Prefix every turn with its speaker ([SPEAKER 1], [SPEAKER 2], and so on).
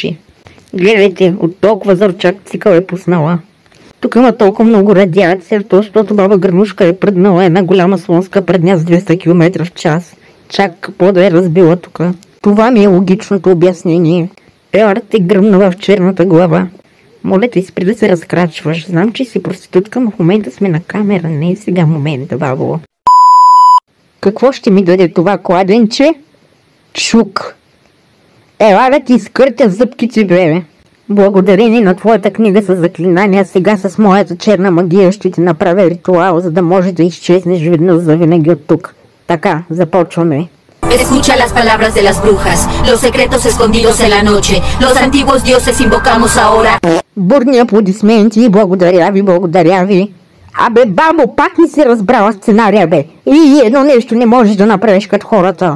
[SPEAKER 1] очи. Гледайте, от толкова зърчак цикъл е пуснала. Тук има толкова много радиация, защото баба Гранушка е пръднала една голяма слонска предня с 200 км в час. Чак какво да е разбила тук. Това ми е логичното обяснение. Ела те гръмна в черната глава. Моля те, спри да се разкрачваш. Знам, че си проститутка, но в момента сме на камера. Не е сега момента, бабо. Какво ще ми даде това кладенче? Чук. Ела да ти скъртя зъбките, бебе. Благодарение на твоята книга с заклинания, сега с моята черна магия ще ти направя ритуал, за да може да изчезнеш веднъж завинаги от тук. Така, започваме.
[SPEAKER 2] Escucha las palabras de las brujas, los secretos escondidos en la noche, los antiguos dioses invocamos ahora.
[SPEAKER 1] Бурни аплодисменти, благодаря ви. Абе, бабо, пак не си разбрала сценария, бе. И едно нещо не можеш да направиш като хората.